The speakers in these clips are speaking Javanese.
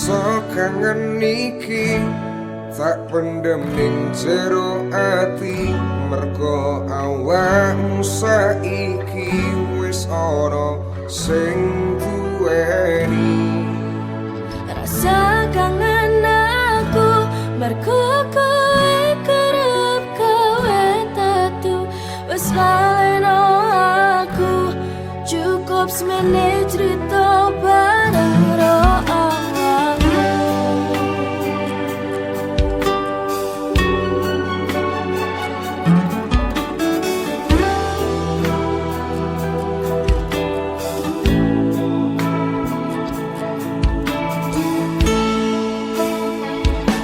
Rasa kangen iki tak pendem ning jero ati, mergo awakmu saiki wis ana sing duweni. Rasa kangen aku mergo kowe kerep kowe tatu, wis laleno aku cukup semene cerita bareng ro awakmu.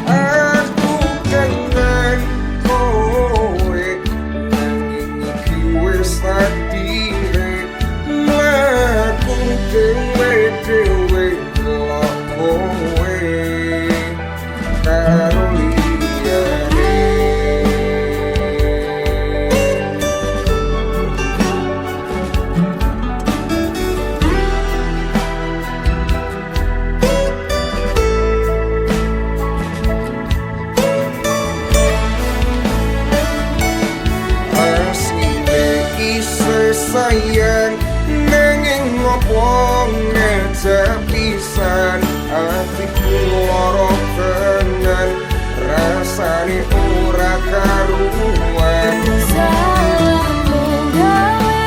Aku kangen kowe nanging iki wis takdire, mlaku dhewe-dhewe delok kowe karo liyane. Asline isih sayang nanging ngopo ngejak pisan, atiku lara tenan rasane ora karuan. Salahku gawe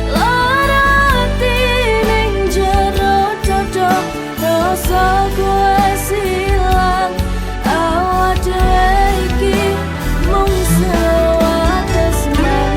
lara ati ning jero dodo, rasa kowe silang awak dhewe iki mung sewates mantan.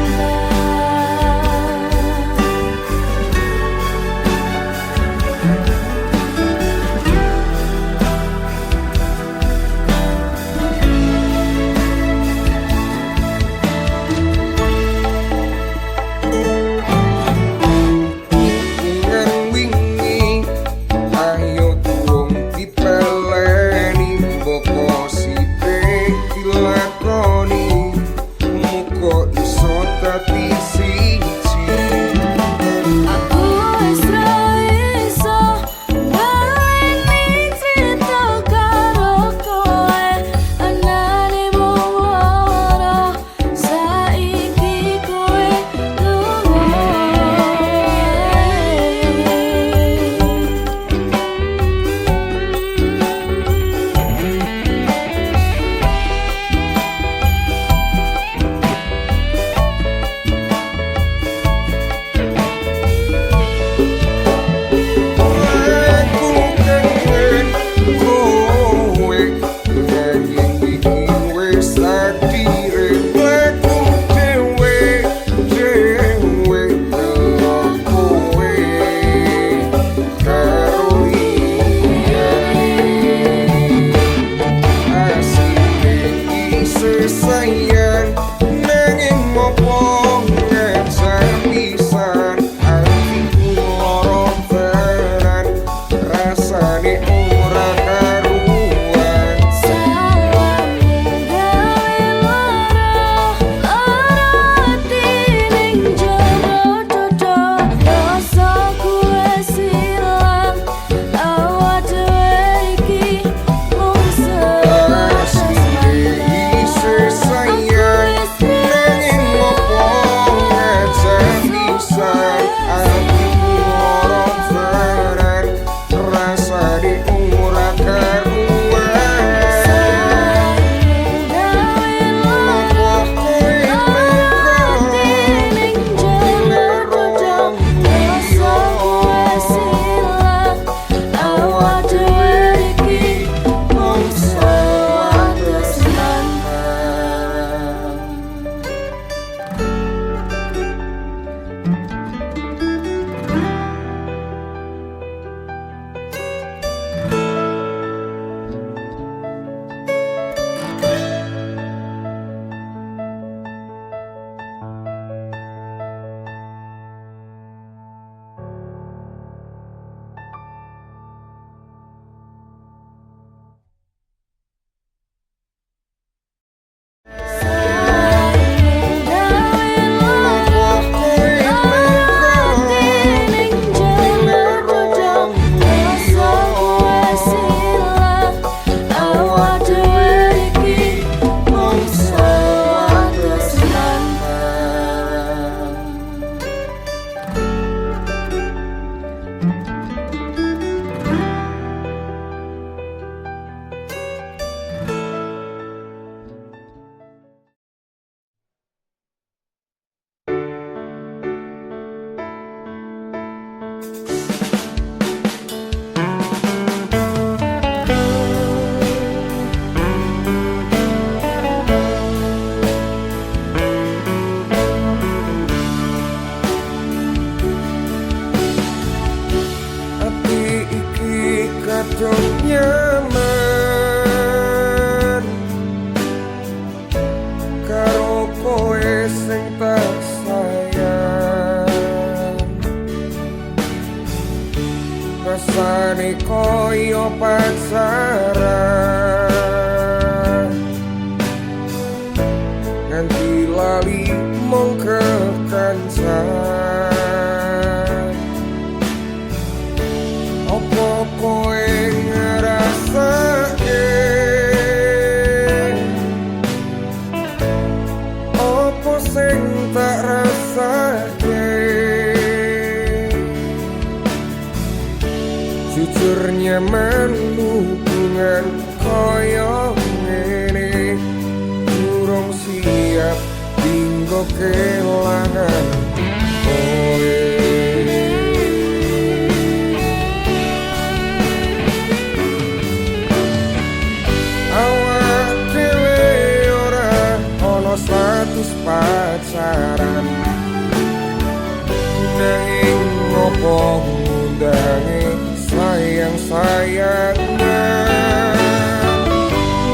koyo pacaran nganti lali mung kekancan. Opo kowe ngrasake opo sing tak rasake? Jujur nyaman hubungan koyo ngene, durung siap dinggo kelangan kowe. Awak dhewe ora ono status pacaran, nanging ngopo ngundangi sayang-sayangan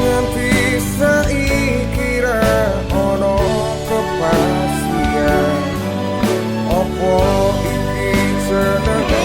nganti saiki ra ono kepastian. Opo iki jenenge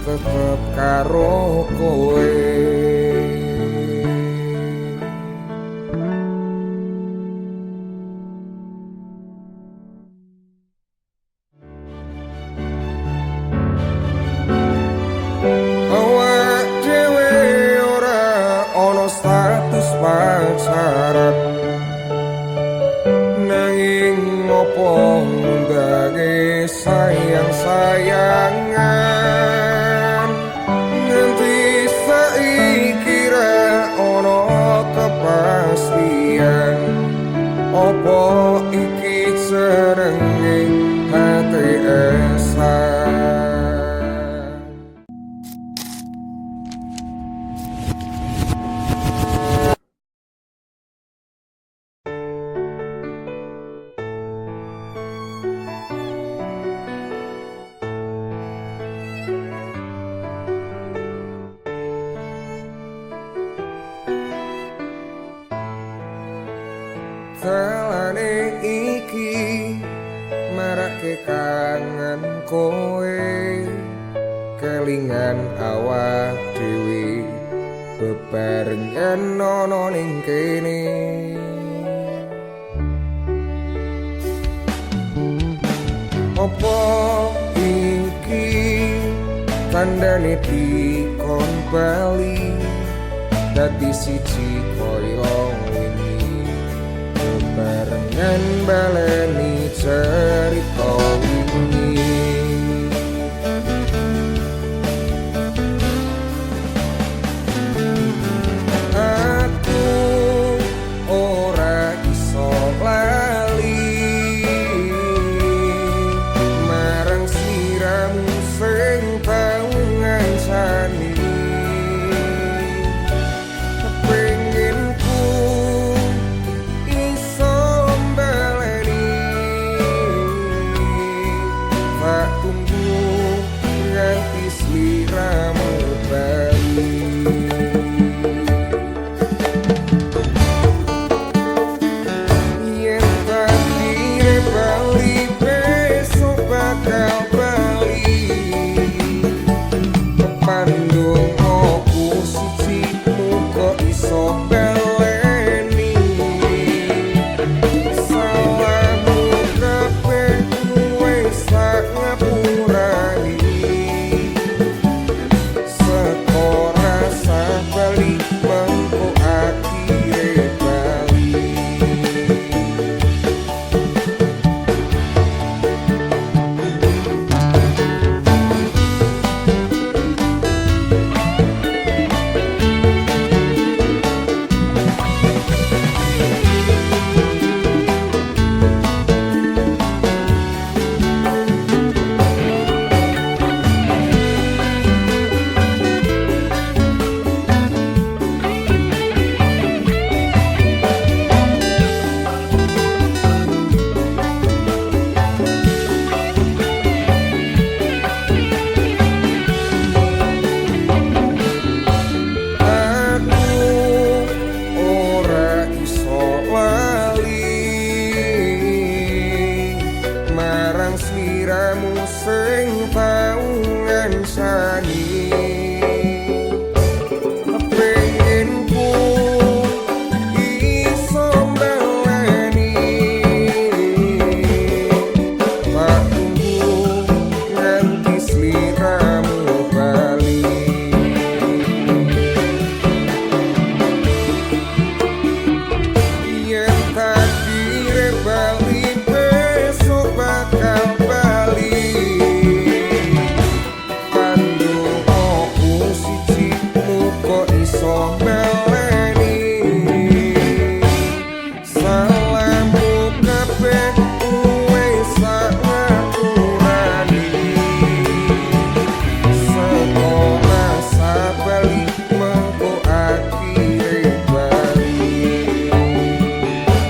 tetep karo kowe. Awak dhewe ora ono status pacaran, nanging ngopo ngundangi sayang-sayangan nganti saiki ra ono kepastian. Opo iki jenenge HTS-an? Salane iki marake kangen kowe, kelingan awak dhewe bebarengan ana ning kene. Opo iki tandane dikon bali dadi siji koyo wingi bebarengan baleni cerita wingi. Aku ora iso lali marang sliramu sing tau ngancani. Pengenku iso mbaleni, tak tunggu nganti sliramu bali. Yen takdire bali besok bakal bali. Kepandung aku suci muka iso baleni. Salahmu kabeh kowe sak ngapurani. Seko rasa bali mengko akhire bali. Aku ora iso lali marang sliramu sing tau ngancani. Pengenku iso mbaleni, tak tunggu nganti sliramu bali. Yen takdire bali besok bakal bali. Pandung aku siji muka iso baleni. Salahmu kabeh kowe sak ngapurani. Seko rasa bali mengko akhire bali.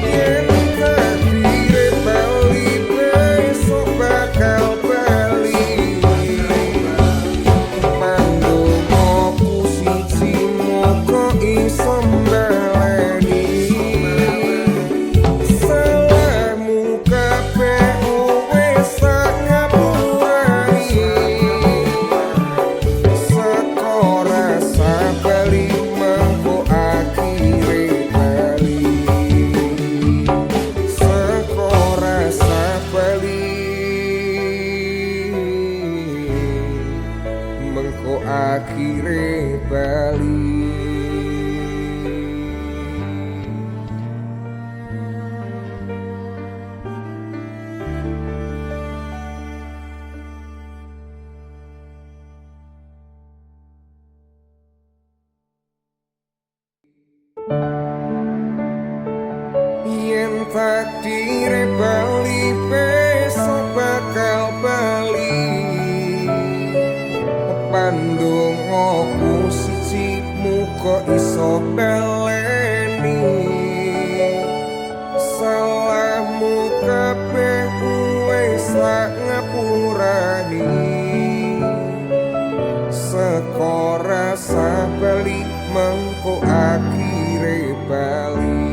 Yen takdire bali besok bakal bali. Pandung aku siji muka iso mbaleni. Salahmu kabeh kowe sak ngapurani. Seko rasa bali mengko akhire bali. Seko rasa bali mengko akhire bali. Yen takdire bali besok bakal bali. Pandung aku siji muka iso baleni. Salahmu kabeh kowe sak ngapurani. Seko rasa bali mengko akhire bali.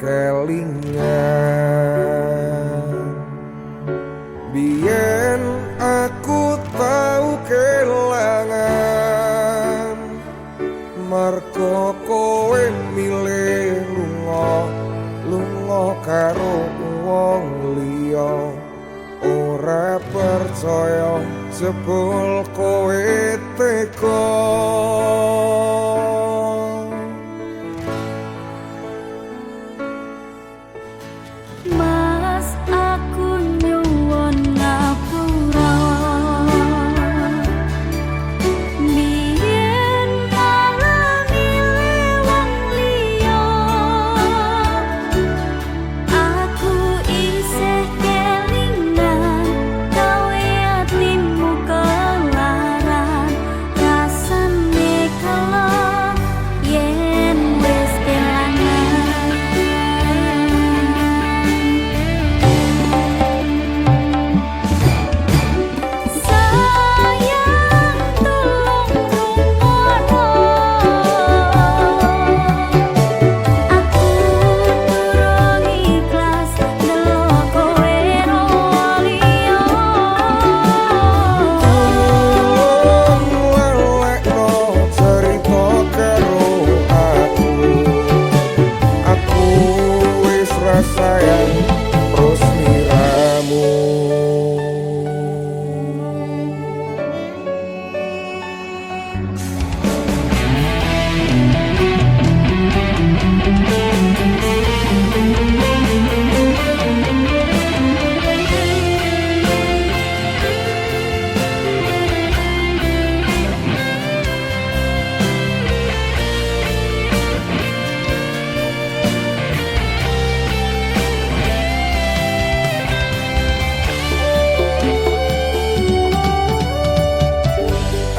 kelingan. Biyen aku tau kelangan, mergo kowe milih lunga karo wong liya. Ora percaya jebul kowe teka. Mas aku nyuwun ngapura, biyen malah milih wong liya. Aku isih kelingan gawe atimu kelaran, rasane kala yen wis kelangan. Sayang tolong rungono, aku durung ikhlas delok kowe ro liya. Lelekno cerita karo aku wis rasayang terus miramu.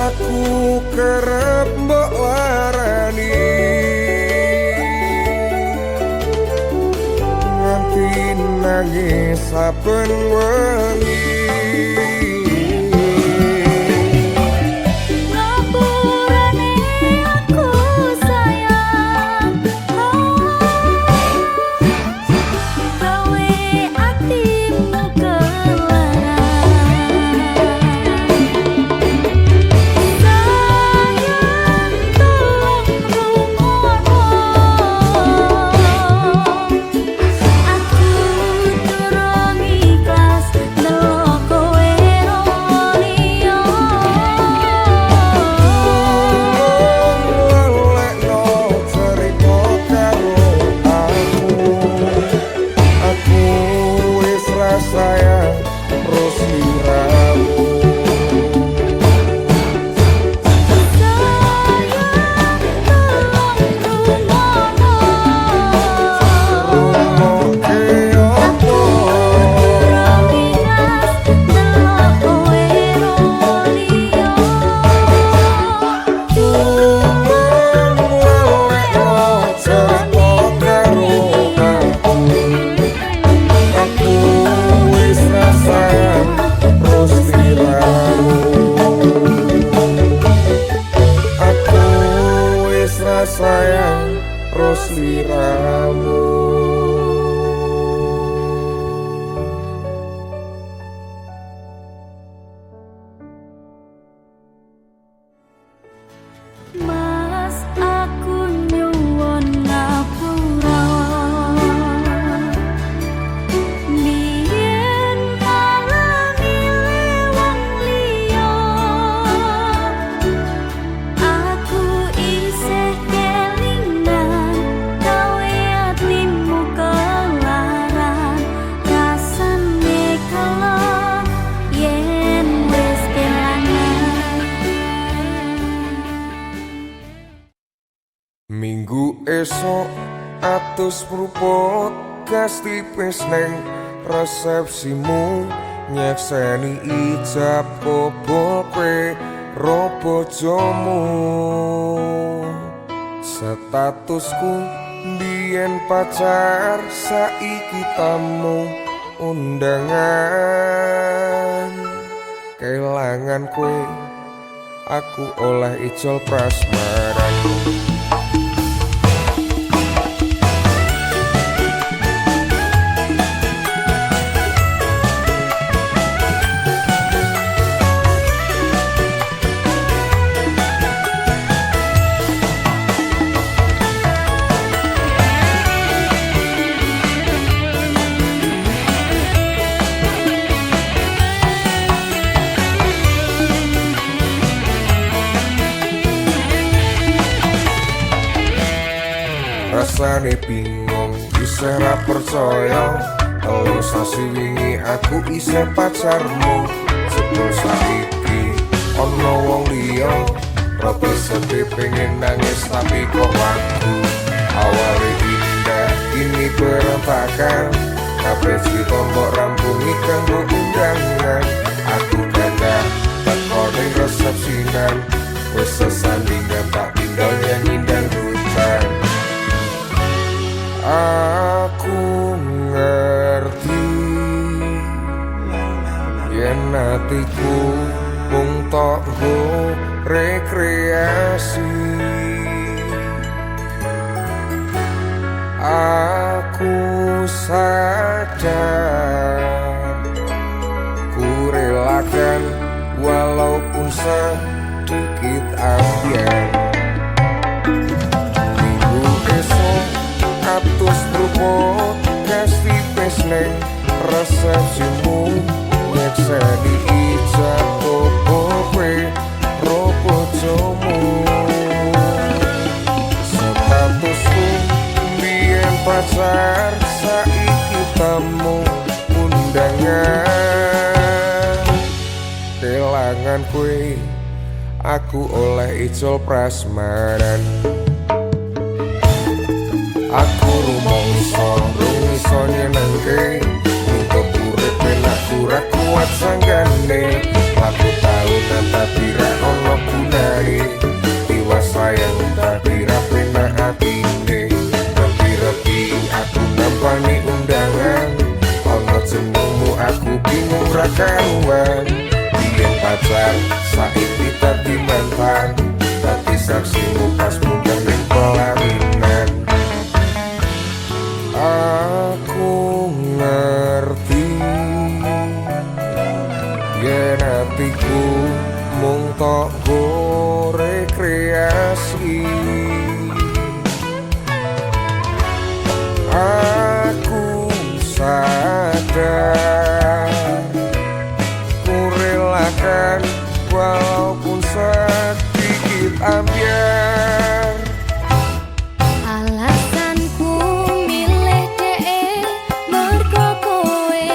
Aku kerep mbok larani, nganti nangis saben wengi. Ngapurane aku sayang, gawe atimu kelaran. Sayang tolong rungono, aku durung ikhlas delok kowe ro liya. Lelekno cerita karo aku wis rasayang terus miramu. Sayang tolong rungono, Rungokke aku durung ikhlas delok kowe ro liya. Lelekno cerita karo aku wis rasayang terus miramu. Aku wis rasayang terus liramu. Mas aku nyuwun ngapura, biyen malah milih wong liya. Aku isih kelingan gawe atimu kelaran, rasane kala yen wis kelangan. Minggu esok atus pruput gas tipis neng resepsimu, nyekseni ijab kabul kowe ro bojomu. Statusku biyen pacar, saiki tamu undangan. Kelangan kowe aku oleh ijol prasmaran. rasane bingung isih ra percaya telu sasi wingi aku isih pacarmu jebul saiki ana wong liya rada sedih pengen nangis tapi kok aku awalnya indah ini berantakan kabeh cerita mbok rampungi kanggo undangan aku gagah teko ning resepsinan wis sesandingan tak tinggal nyanyi dangdutan aku ngerti yen atiku mung tok go rekreasi aku sadar ku relakan walaupun sedikit ambiar minggu esok atus rupot kasih pesneng resepsimu nyekseni ijab kowe ropo jomu statusku biyen pacar saiki tamu undangan kelangan kue aku oleh ijol prasmanan aku rumangsa iso nyenengke untuk urip aku ra kuat sanggane aku tau tapi ra ono gunane tiwas sayang tapi ra penak atine tapi reti aku nampani undangan ono jenengmu aku bingung ra karuan biyen pacar saiki dadi mantan dadi saksimu pas munggah ning pelaminan aku ngerti yen atiku mung tok go rekreasi aku sadar ku relakan walaupun sedikit ambiar Alasanku milih dhek mergo kowe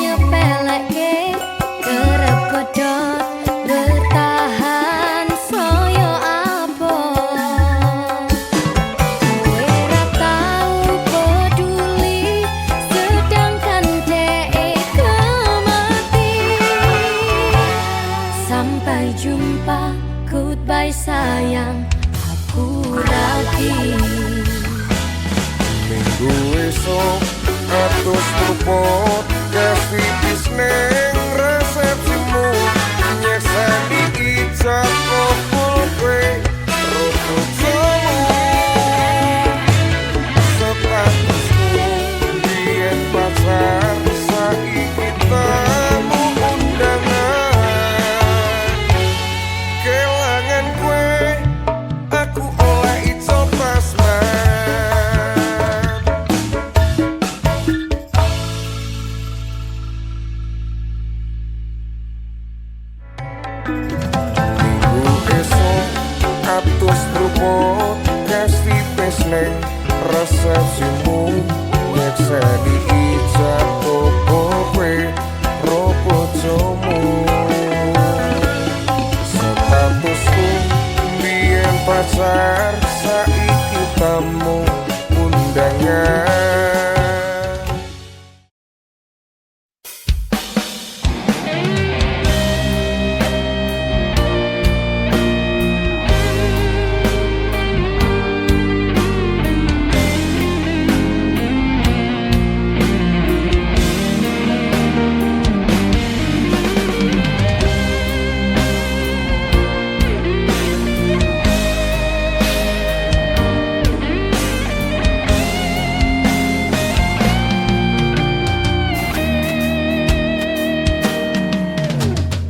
nyepelekke kerep pedhot bertahan saya apa kowe ra tau peduli sedangkan dhek kemati sampai jumpa goodbye sayang aku lagi minggu esok atus rupot kasih bisneng resepsimu nyekseni ijab kopul kwe roto jomu statusku biyen pacar saiki tamu undangan kelangan kue aku oleh ijol prasmanan minggu esok atus rupot kasih pesneng resepsimu nyekseni ijab kowe ropo jomu statusku biyen pacar saiki tamu undangan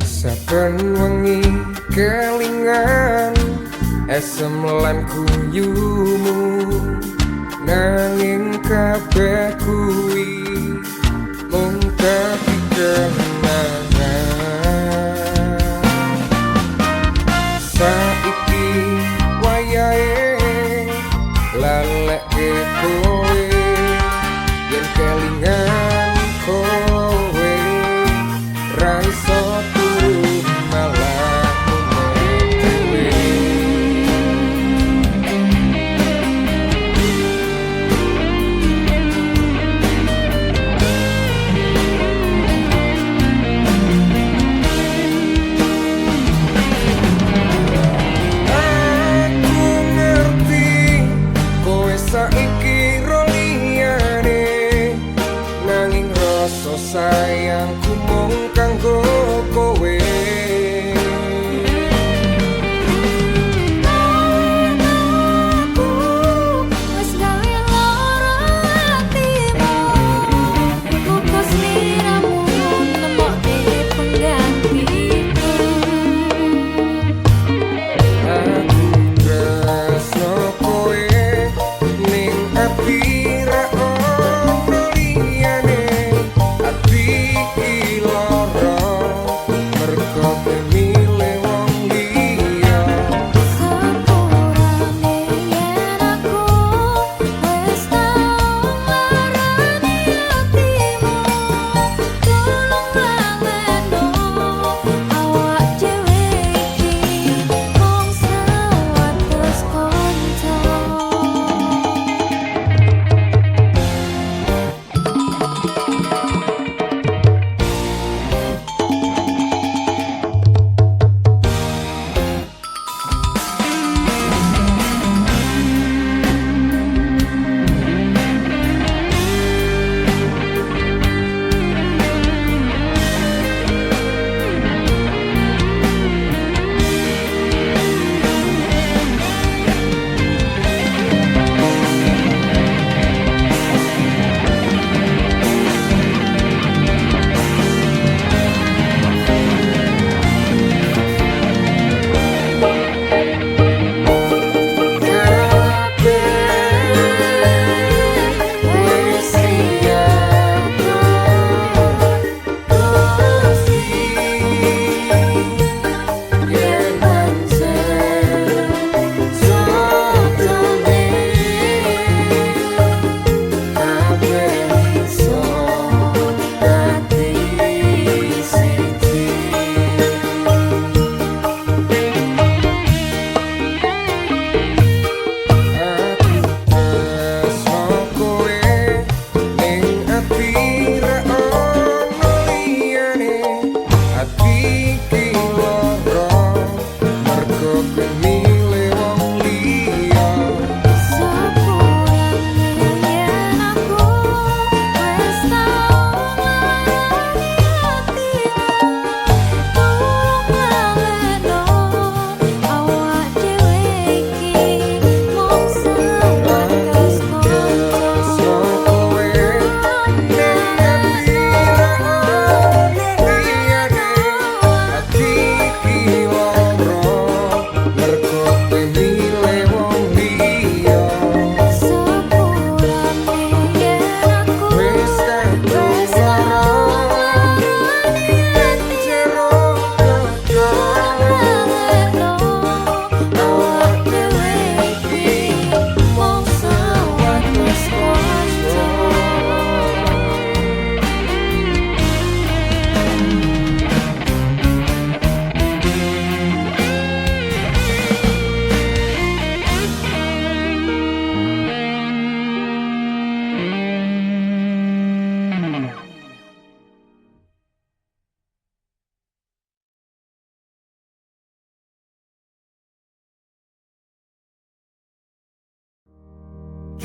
saben wengi kelingan esem lan guyumu nanging kabeh kuwi mung dadi kenangan saiki wayahe lalek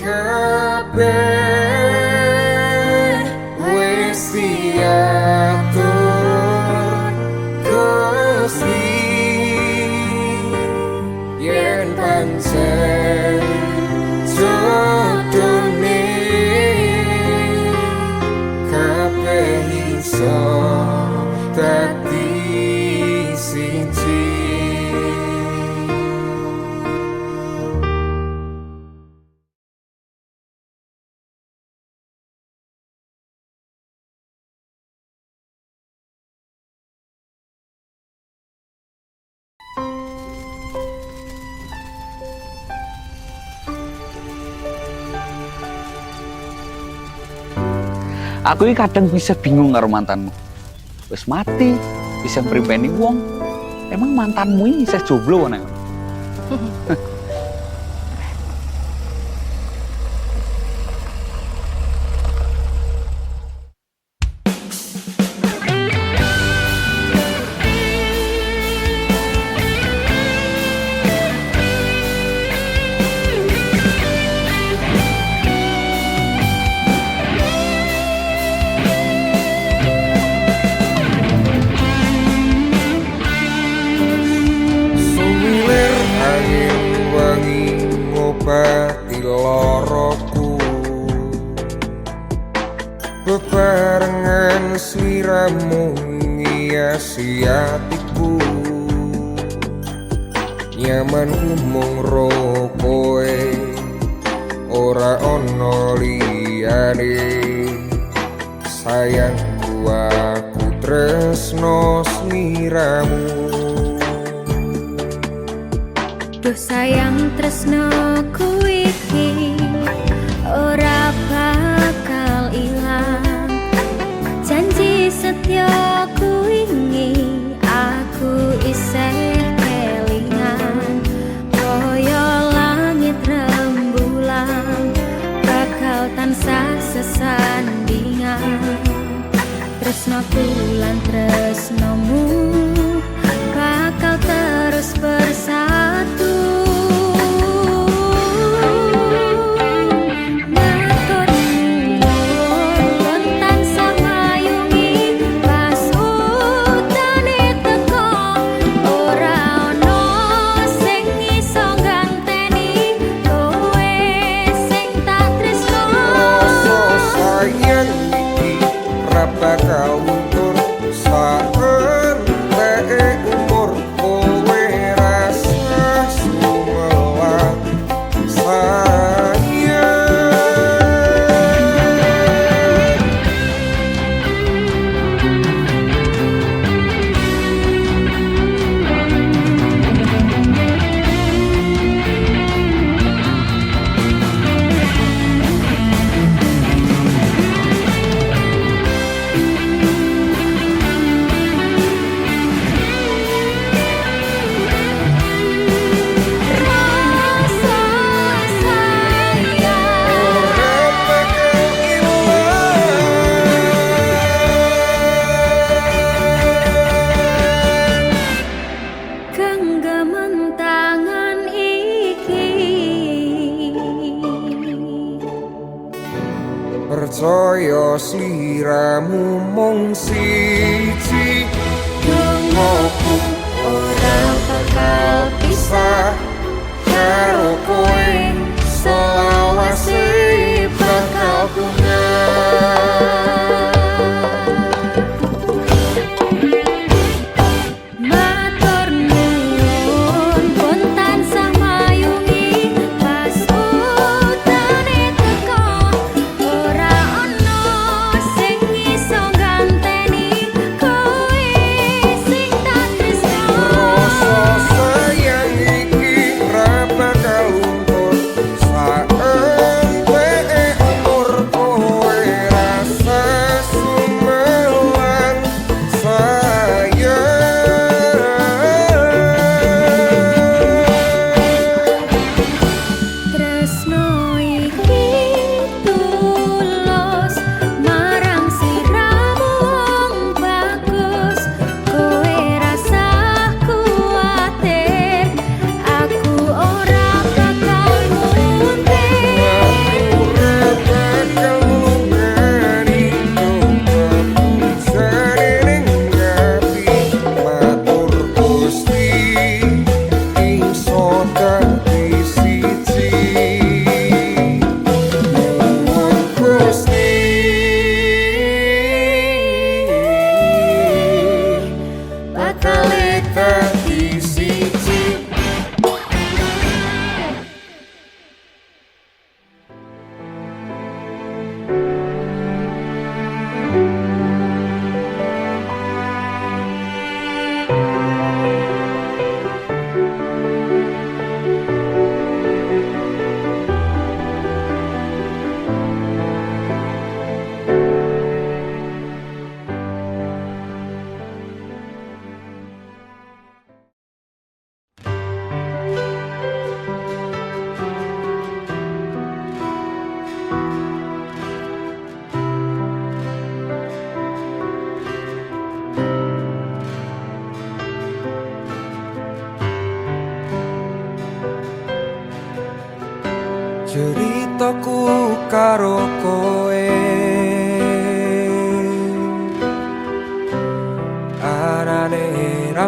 kabeh wis diatur Gusti yen pancen jodone kabeh iso dadi siji. Aku ini kadang bisa bingung karo mantanmu. Wis mati, bisa mripeni wong. Emang mantanmu ini bisa jomblo ana? Sumilir angin wangi ngobati loroku, bebarengan sliramu ngiasi hatiku. Nyaman mung ro kowe, ora ono liyane. Sayangku aku tresno sliramu. Duh sayang tresnoku iki ora bakal ilang. Janji setyaku ini aku isih kelingan. Koyo langit rembulan bakal tansah sesandingan. Tresnoku lan tresnomu bakal terus bersatu. Matur nuwun kon tansah mayungi pas utane teko. Ora ono sing iso ganteni kowe sing tak tresno. Rasa sayang iki ra bakal luntur saentek umur. Kowe rasa sumelang sayang. Rasa sayang Ora bakal ilang. genggaman tangan iki. Percaya sliramu mung siji, dungoku ora bakal pisah karo kowe, selawase bakal Matur nuwun kon tansah mayungi pas utane teko. Ora ono sing iso ganteni kowe sing tak tresno. Rasa sayang iki ra bakal luntur saentek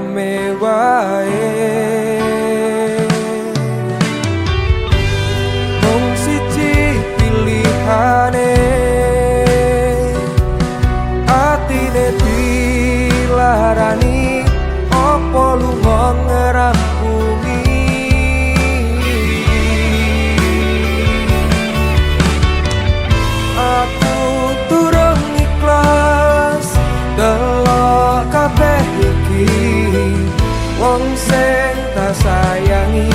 rame wae. Mung siji pilihane, atine dilarani opo lunga ngerampungi. Aku turun ikhlas delok kabeh iki, wong sing tak sayangi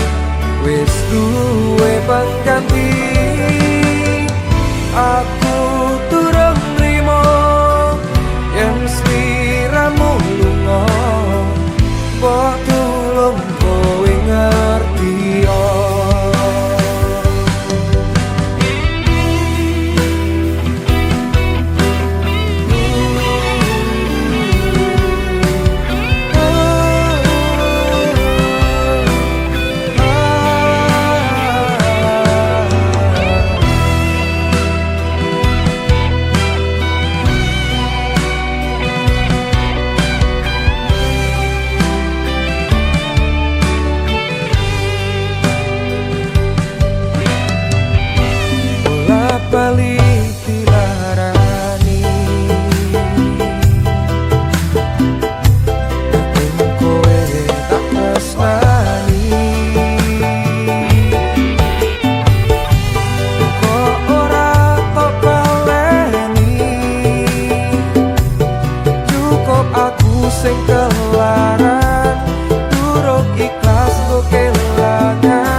wis duwe pengganti. Aku turun nrimo yen sliramu lunga, mbok tulung kowe ngerti yo. Balik dilarani, yen kowe tak tresnani, kok ora tok baleni. Cukup aku sing kelaran, durung ikhlas kok kelangan.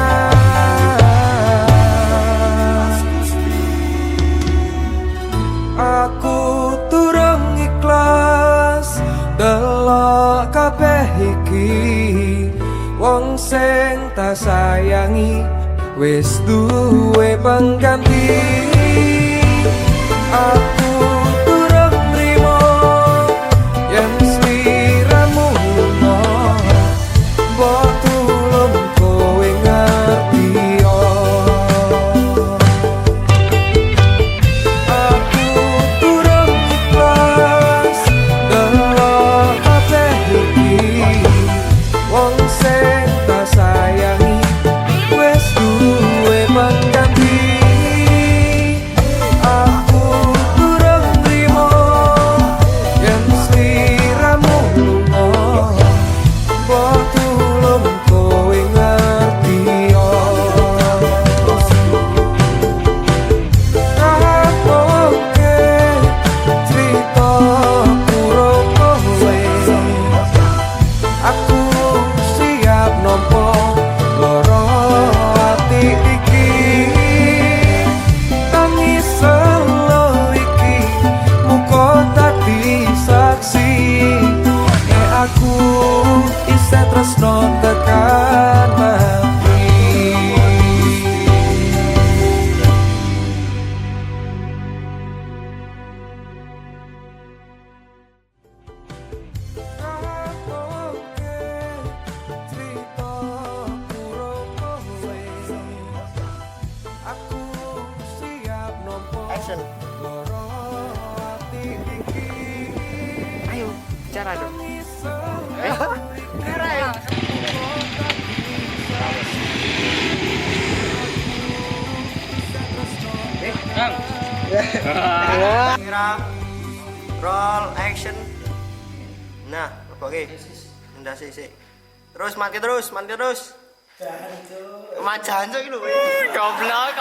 Aku turung ikhlas delok kabeh iki, wong sing tak sayangi wis duwe pengganti. Aku turung nrimo yen sliramu lunga, mbok tulung kowe ngerti yo. Tresno tekan mati. Action. Ayo, bicara dong. Kira roll action. Nah, oke. Ndak sik. Terus mati terus. Majan iki lho. Goblok.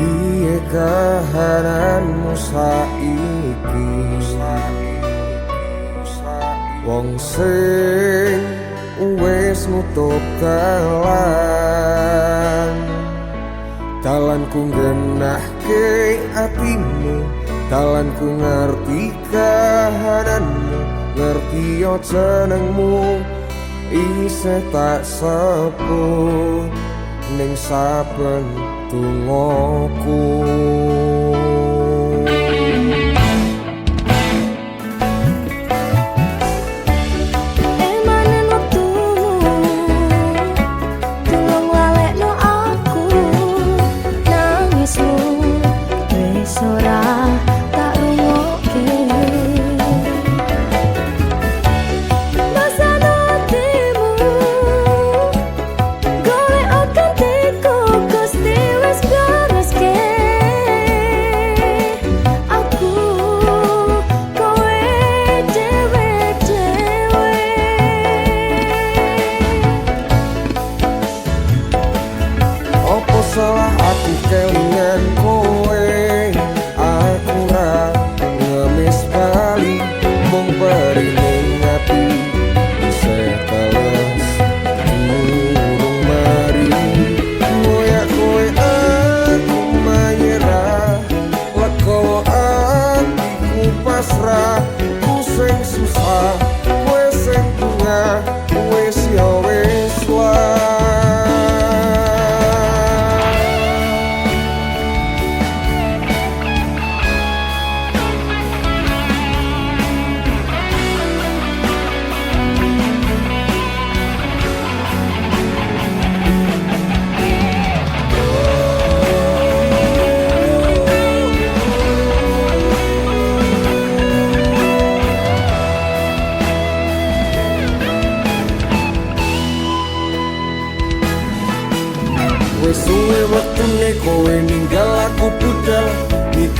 Piye kahananmu saiki, wong sing wis nutup dalanku ngenahke atimu, dalanku ngerti kahananmu, ngerti yo jenengmu, isih tak sebut ning saben tungoku.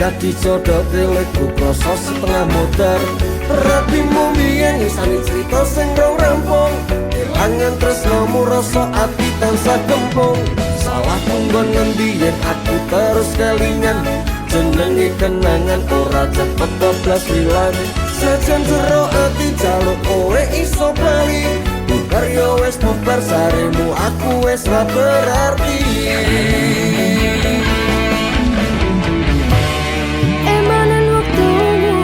Kadi codok teleku kroso setengah motor Rapimu biyen isani cerita sing rong rampung Kelangan tresnomu rasa ati tansah kempung Salah punggon ngendi yen aku terus kelingan Jenenge kenangan ora cepet doblas hilang Sejen jero ati jaluk kowe iso bali Bubar yo wes bubar saremu aku wes ra berarti Emanan waktumu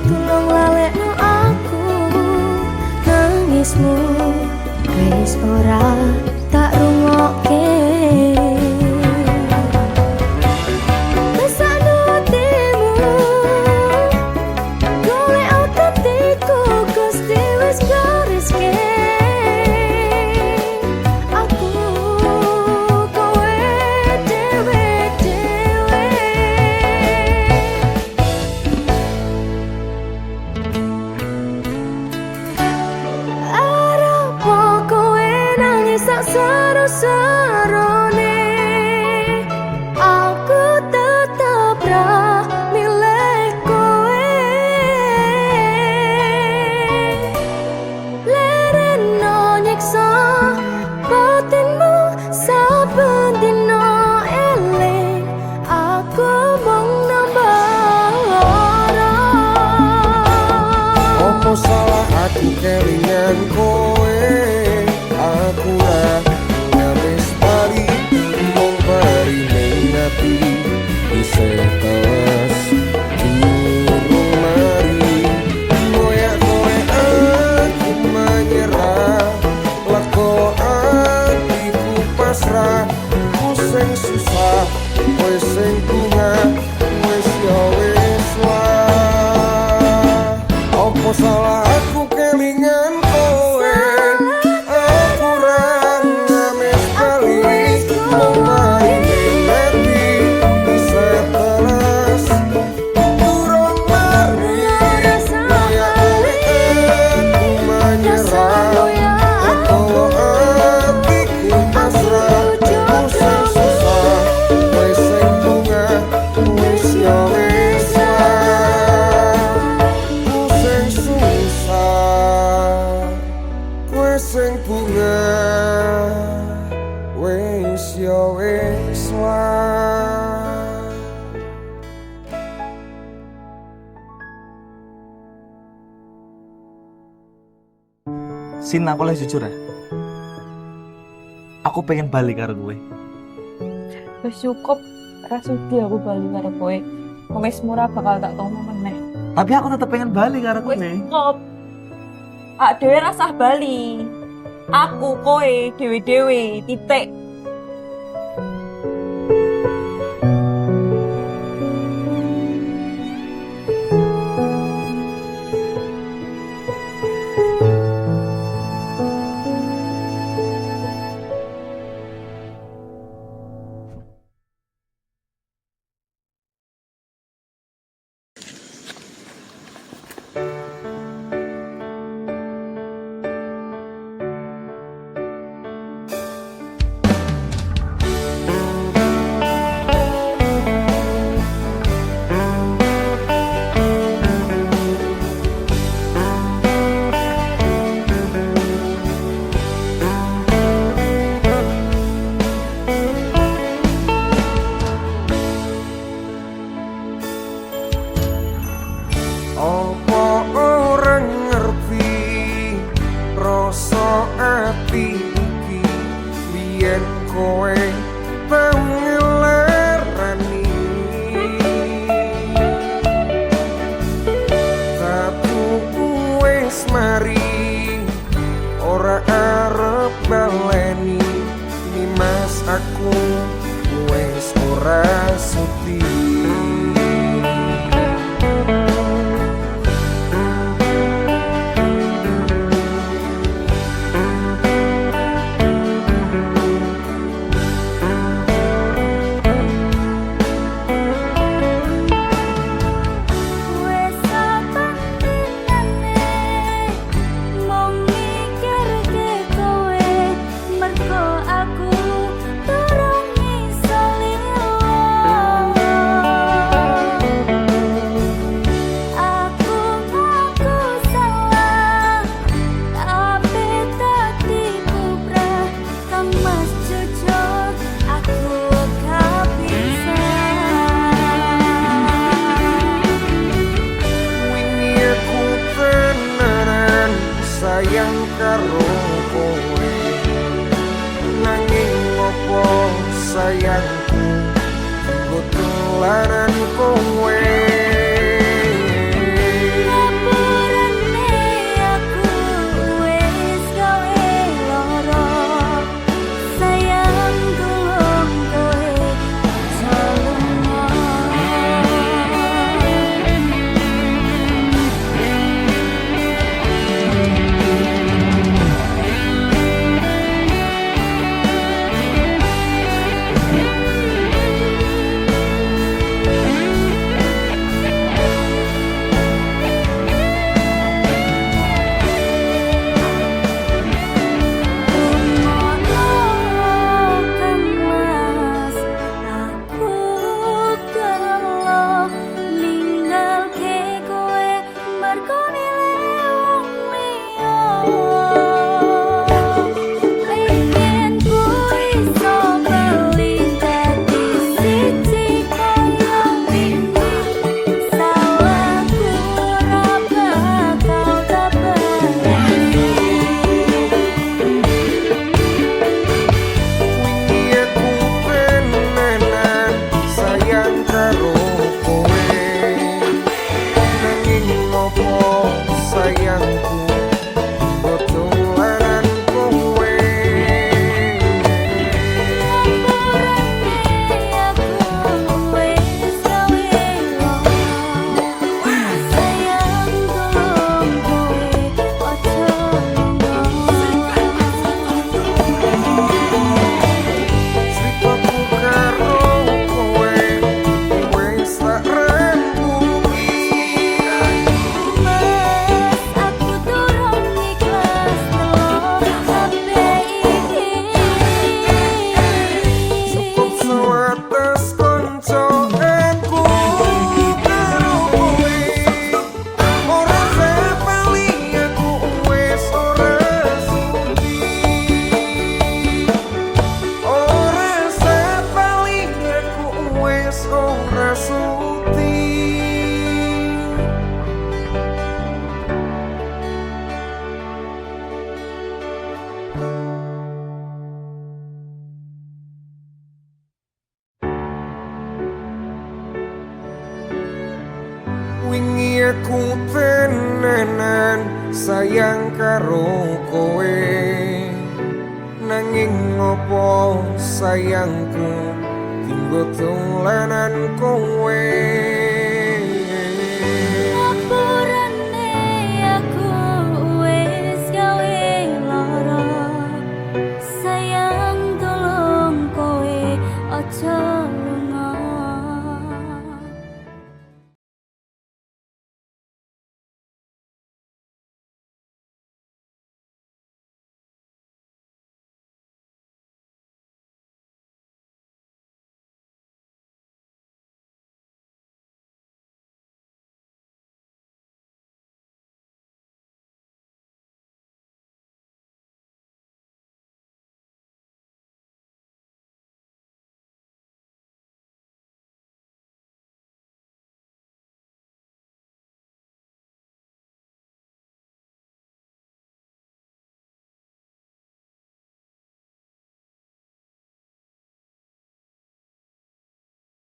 Tolong lalekno aku Nangismu Wis ora tak rungokke Besakno hatimu Golek otentiku Gusti wis gariske Aku kowe dewe-dewe Arep kowe nangis sak seru-serune Aku tetep ra milih kowe Lereno nyiksa batinmu saben dino eling Aku mung nambah lara Opo salah aku kelingan kowe Aku ra ngamis bali Mong bari mengati Bisa telas Durung mari Moyak kowe aku menyerah Leko hatiku pasrah Ku sing susah Kowe sing bunga Wes yo wes lah Opo salah aku kelingan kowe Aku ra ngamis bali Mong bari mengati Bisa telas Durung mari Moyak kowe aku menyerah Leko hatiku pasrah Ku sing susah Kowe sing bunga Wes yo wes lah Ku sing susah Kowe sing bunga Wes yo wes lah Sin, aku lah jujur ya. Aku pengen balik karo gue. Wis cukup ra sudi aku bali karo kowe. Wis murah bakal tak tomo meneh. Tapi aku tetap pengen balik karo Wis gue. cukup. Ak dhewe rasah bali. Aku kowe dhewe-dhewe titik. karo kowe nanging opo sayangku ketularan kowe wingi aku tenanan sayang karo kowe nanging ngopo sayangku tinggo tulanan kowe